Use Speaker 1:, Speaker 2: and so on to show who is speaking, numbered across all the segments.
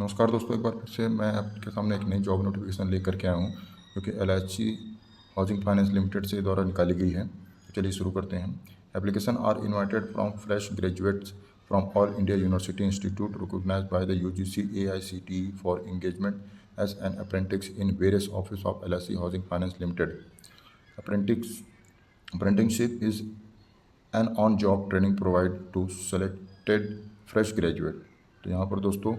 Speaker 1: नमस्कार दोस्तों, एक बार फिर से मैं आपके सामने एक नई जॉब नोटिफिकेशन लेकर के आया हूँ जो कि LIC हाउसिंग फाइनेंस लिमिटेड से द्वारा निकाली गई है। तो चलिए शुरू करते हैं। Application are invited from fresh graduates from all India university institute recognised by the UGC AICTE for engagement as an apprentice in various office of LIC housing finance limited. Apprenticeship is an on-job training provided to selected fresh graduate। तो यहाँ पर दोस्तों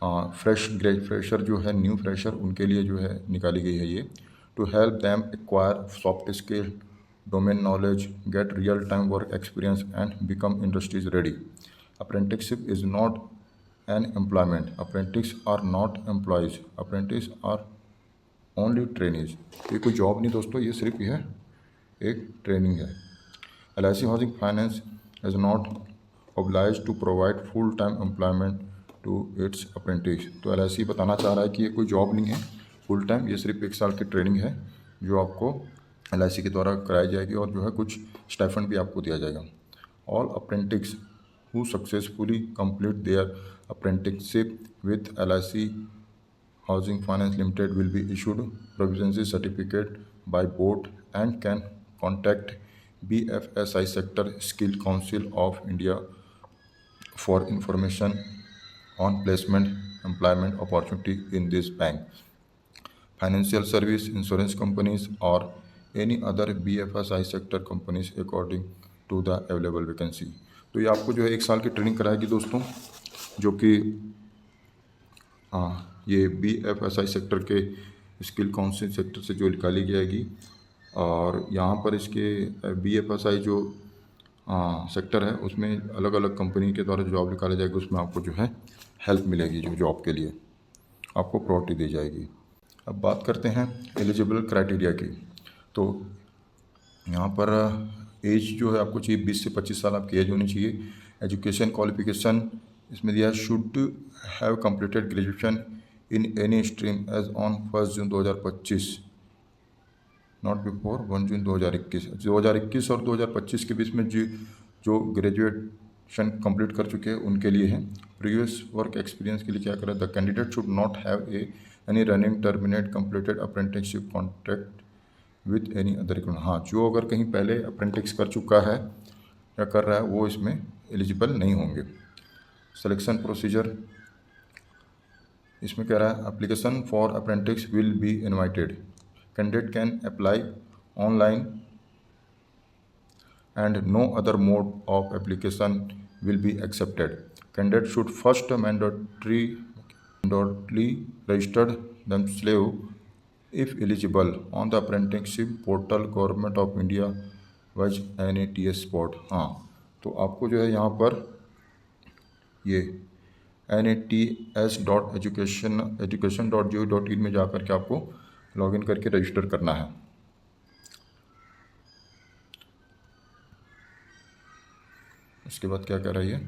Speaker 1: fresher जो है, new fresher, उनके लिए जो है निकाली गई है ये। To help them acquire soft skill, domain knowledge, get real time work experience and become industries ready. Apprenticeship is not an employment, apprentice are not employees, apprentice are only trainees. ये कोई जॉब नहीं दोस्तों, ये सिर्फ यह एक training है। LIC housing finance is not obliged to provide full time employment to its apprentice। तो LIC बताना चाह रहा है कि ये कोई जॉब नहीं है फुल टाइम, ये सिर्फ 1 साल की ट्रेनिंग है जो आपको LIC के द्वारा कराई जाएगी और जो है कुछ स्टाइफंड भी आपको दिया जाएगा। All apprentice who successfully complete their apprenticeship with LIC housing finance limited will be issued proficiency certificate by board and can contact BFSI sector skill council of India for information on placement, employment opportunity in this bank, financial service, insurance companies or any other BFSI sector companies according to the available vacancy। तो ये आपको जो है 1 साल की training कराएगी दोस्तों, जो कि ये BFSI सेक्टर के स्किल काउंसिल सेक्टर से जो निकाली जाएगी। और यहाँ पर इसके BFSI जो सेक्टर है उसमें अलग अलग कंपनी के द्वारा जॉब निकाली जाएगी, उसमें आपको जो है हेल्प मिलेगी, जो जॉब के लिए आपको प्रायोरिटी दी जाएगी। अब बात करते हैं एलिजिबल क्राइटेरिया की। तो यहाँ पर एज जो है आपको चाहिए 20 से 25 साल आपकी एज होनी चाहिए। एजुकेशन क्वालिफिकेशन इसमें दिया, should have completed graduation in any stream as on 1 June 2025, not before 1 June 2021 और 2025 के बीच में जो ग्रेजुएशन कंप्लीट कर चुके हैं उनके लिए है। प्रीवियस वर्क एक्सपीरियंस के लिए क्या करें, the candidate should not have any running terminate completed apprenticeship contract with any other. हाँ, जो अगर कहीं पहले अप्रेंटिस कर चुका है या कर रहा है वो इसमें एलिजिबल नहीं होंगे। सिलेक्शन प्रोसीजर इसमें कह रहा है, application for apprentice will be invited, candidate can apply online and no other mode of application will be accepted। Candidate should first mandatorily register themselves if eligible on the apprenticeship portal Government of India was NATS spot। हाँ, तो आपको जो है यहाँ पर ये NATS.education.gov.in में जाकर के आपको लॉगिन करके रजिस्टर करना है। उसके बाद क्या कह रही है,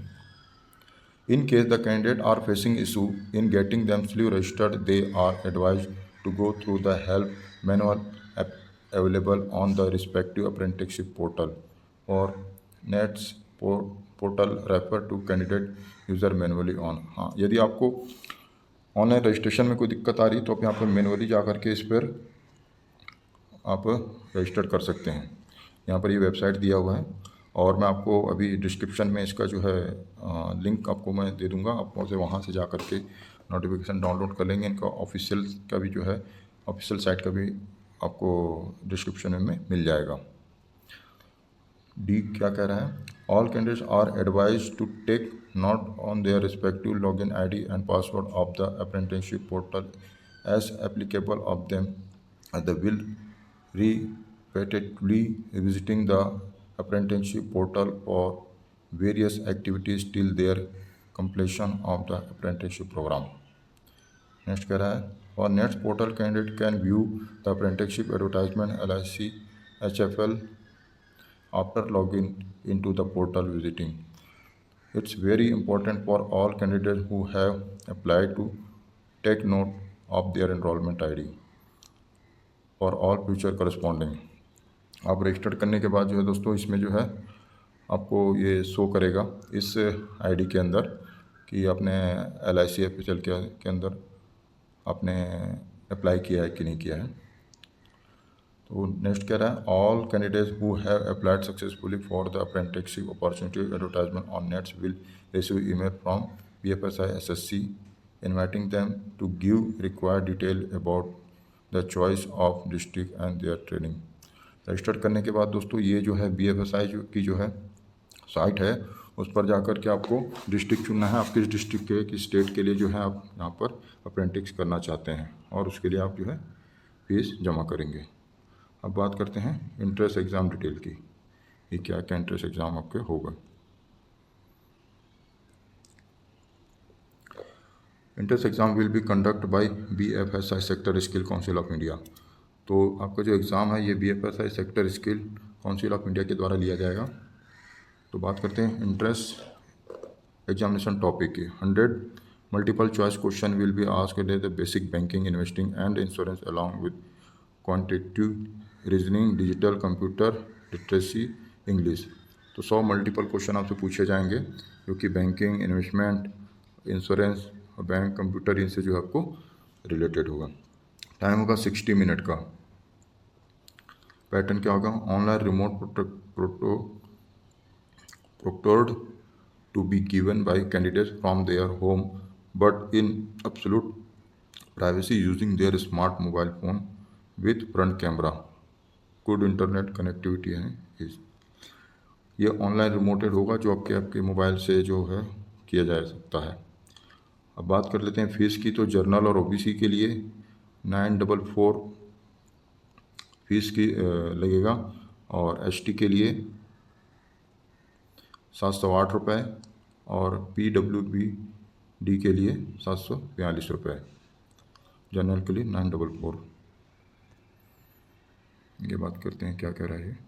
Speaker 1: in case the candidate are facing issue in getting themselves registered, they are advised to go through the help manual available on the respective apprenticeship portal और NATS portal refer to candidate user manually on. हाँ, यदि आपको online registration में कोई दिक्कत आ रही है तो आप यहाँ पर मैनुअली जा कर के इस पर आप रजिस्टर कर सकते हैं। यहाँ पर ये वेबसाइट दिया हुआ है और मैं आपको अभी डिस्क्रिप्शन में इसका जो है लिंक आपको मैं दे दूँगा। आप वहाँ से जा कर के नोटिफिकेशन डाउनलोड कर लेंगे। इनका ऑफिशियल का भी जो है ऑफिशियल साइट का भी आपको डिस्क्रिप्शन में मिल जाएगा। डी क्या कह रहा है, all candidates are advised to take note on their respective login ID and password of the apprenticeship portal as applicable of them the will repeatedly visiting the apprenticeship portal for various activities till their completion of the apprenticeship program। Next कह रहा है, और NATS portal candidate can view the apprenticeship advertisement LIC HFL after login into the portal visiting। It's very important for all candidates who have applied to take note of their enrollment ID for all future corresponding। आप register करने के बाद जो है दोस्तों इसमें जो है आपको ये शो करेगा इस ID के अंदर कि आपने LIC FHL के अंदर आपने अप्लाई किया है कि नहीं किया है। तो नेक्स्ट कह रहा है all candidates who have applied successfully for the apprenticeship opportunity advertisement on nets will receive email from BFSI SSC inviting them to give required detail about the choice of district and their training. Register करने के बाद दोस्तों ये जो है BFSI की जो है साइट है उस पर जाकर के आपको डिस्ट्रिक्ट चुनना है, आप किस डिस्ट्रिक्ट के किस स्टेट के लिए जो है आप यहाँ पर अप्रेंटिस करना चाहते हैं और उसके लिए आप जो है फीस जमा करेंगे। अब बात करते हैं इंट्रेंस एग्ज़ाम डिटेल की, ये क्या क्या इंट्रेंस एग्ज़ाम आपके होगा। Entrance exam will be conduct bye BFSI sector skill council of India. तो आपका जो एग्ज़ाम है ये BFSI sector skill council of India के द्वारा लिया जाएगा। तो बात करते हैं इंट्रेंस एग्जामिनेशन टॉपिक की। 100 multiple choice question will be asked the basic banking, investing and insurance along with quantitative reasoning, digital computer literacy, English. तो 100 मल्टीपल क्वेश्चन आपसे पूछे जाएंगे जो कि बैंकिंग, इन्वेस्टमेंट, इंश्योरेंस और बैंक, कंप्यूटर इनसे जो है आपको रिलेटेड होगा। टाइम होगा 60 मिनट का। पैटर्न क्या होगा, online remote proctored to be given by candidates from their home but in absolute privacy using their smart mobile phone with front camera, good internet connectivity है इस ये ऑनलाइन रिमोटेड होगा जो आपके मोबाइल से जो है किया जा सकता है। अब बात कर लेते हैं फ़ीस की। तो जर्नल और OBC के लिए 944 फीस की लगेगा और ST के लिए 708 रुपये और PWBD के लिए 742 रुपये, जनरल के लिए 944। ये बात करते हैं क्या कह रहा है।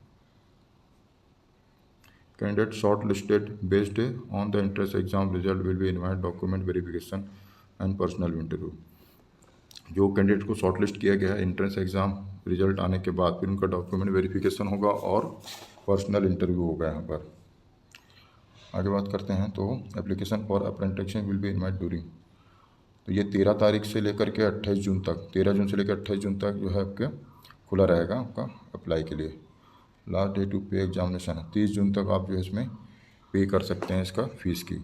Speaker 1: Candidate short listed based on the entrance exam result will be invite document verification and personal interview. जो कैंडिडेट को शॉर्ट लिस्ट किया गया है इंट्रेंस एग्ज़ाम रिजल्ट आने के बाद फिर उनका डॉक्यूमेंट वेरिफिकेशन होगा और पर्सनल इंटरव्यू होगा यहाँ पर। आगे बात करते हैं तो application for apprenticeship will be invite during. तो ये 13 तारीख से लेकर के 28 जून तक, 13 जून से लेकर 28 जून तक जो है आपके खुला रहेगा आपका अप्लाई के लिए। लास्ट डे टू पे एग्जामिनेशन है 30 जून तक आप जो है इसमें पे कर सकते हैं इसका फीस की।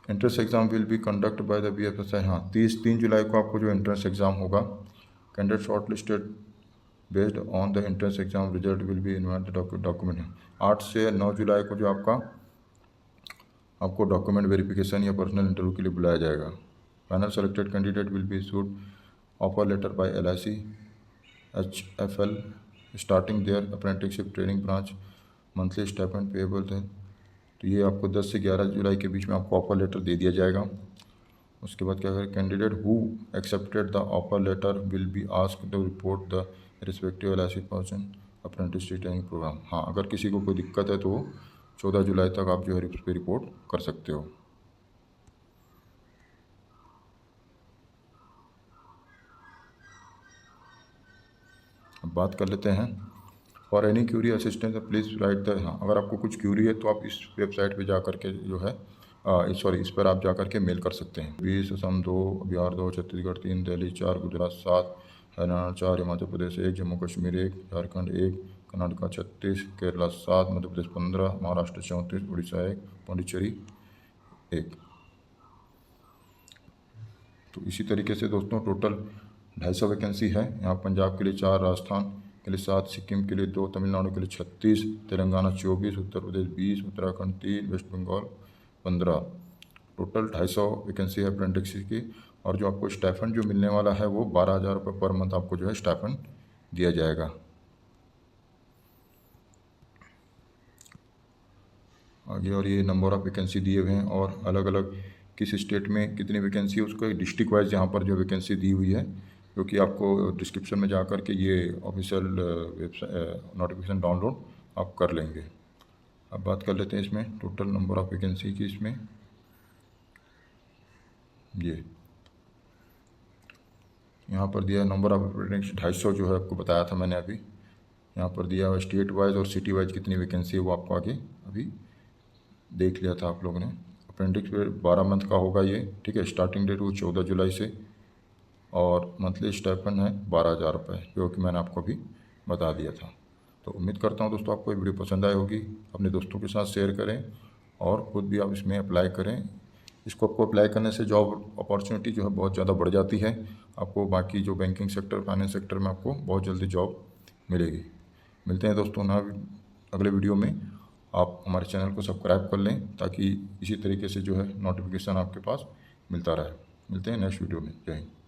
Speaker 1: Entrance exam will be conduct by the BFSI। हाँ 3 जुलाई को आपको जो एंट्रेंस एग्जाम होगा। Candidate short listed based on the entrance exam result will be invite document है। 8 से 9 जुलाई को जो आपको डॉक्यूमेंट वेरिफिकेशन या पर्सनल इंटरव्यू के लिए बुलाया जाएगा। Final selected candidate will be issued offer letter by LIC HFL starting their apprenticeship training branch, monthly stipend payable है। तो ये आपको 10 से 11 जुलाई के बीच में आपको ऑफर लेटर दे दिया जाएगा। उसके बाद क्या करें, candidate who accepted the offer letter will be asked to report the respective LIC person apprenticeship training program. हाँ अगर किसी को कोई दिक्कत है तो 14 जुलाई तक आप जो है उस पर रिपोर्ट कर सकते हो। अब बात कर लेते हैं for any Curie assistance please write the. हाँ अगर आपको कुछ क्यूरी है तो आप इस वेबसाइट पे जा कर के जो है इस पर आप जा कर के मेल कर सकते हैं। 20 असम 2, बिहार 2, छत्तीसगढ़ 3, दिल्ली 4, गुजरात 7, हरियाणा 4, हिमाचल प्रदेश 1, जम्मू कश्मीर 1, झारखंड 1, कर्नाटका 36, केरला 7, मध्य प्रदेश 15, महाराष्ट्र 34, उड़ीसा 1, पांडिचेरी 1। तो इसी तरीके से दोस्तों टोटल 250 वैकेंसी है। यहाँ पंजाब के लिए 4, राजस्थान के लिए 7, सिक्किम के लिए 2, तमिलनाडु के लिए 36, Telangana 24, Uttar Pradesh 20, Uttarakhand 3, West Bengal 15। Total 250 vacancy है अप्रेंटिसशिप की। और जो आपको स्टाइपेंड जो मिलने वाला है वो 12,000 रुपये पर मंथ आपको जो है स्टाइपेंड दिया जाएगा। आगे और ये नंबर ऑफ़ वैकेंसी दिए हुए हैं और अलग अलग किस स्टेट में कितनी वैकेंसी है उसको डिस्ट्रिक्ट वाइज यहाँ पर जो वैकेंसी दी हुई है, क्योंकि आपको डिस्क्रिप्शन में जा कर के ये ऑफिशियल वेबसाइट नोटिफिकेशन डाउनलोड आप कर लेंगे। अब बात कर लेते हैं इसमें टोटल नंबर ऑफ़ वैकेंसी की। इसमें ये यहाँ पर दिया नंबर ऑफ अप्रेंटिस 250 जो है आपको बताया था मैंने अभी। यहाँ पर दिया हुआ स्टेट वाइज और सिटी वाइज कितनी वैकेंसी है वो आपको आगे अभी देख लिया था आप लोगों ने। अप्रेंटिस 12 मंथ का होगा ये, ठीक है। स्टार्टिंग डेट वो 14 जुलाई से, और मंथली स्टाइपेंड है 12,000 रुपये, जो कि मैंने आपको अभी बता दिया था। तो उम्मीद करता हूँ दोस्तों आपको ये वीडियो पसंद आई होगी। अपने दोस्तों के साथ शेयर करें और ख़ुद भी आप इसमें अप्लाई करें। इसको आपको अप्लाई करने से जॉब अपॉर्चुनिटी जो है बहुत ज़्यादा बढ़ जाती है। आपको बाकी जो बैंकिंग सेक्टर, फाइनेंस सेक्टर में आपको बहुत जल्दी जॉब मिलेगी। मिलते हैं दोस्तों ना अगले वीडियो में। आप हमारे चैनल को सब्सक्राइब कर लें ताकि इसी तरीके से जो है नोटिफिकेशन आपके पास मिलता रहे। मिलते हैं नेक्स्ट वीडियो में। जय हिंद।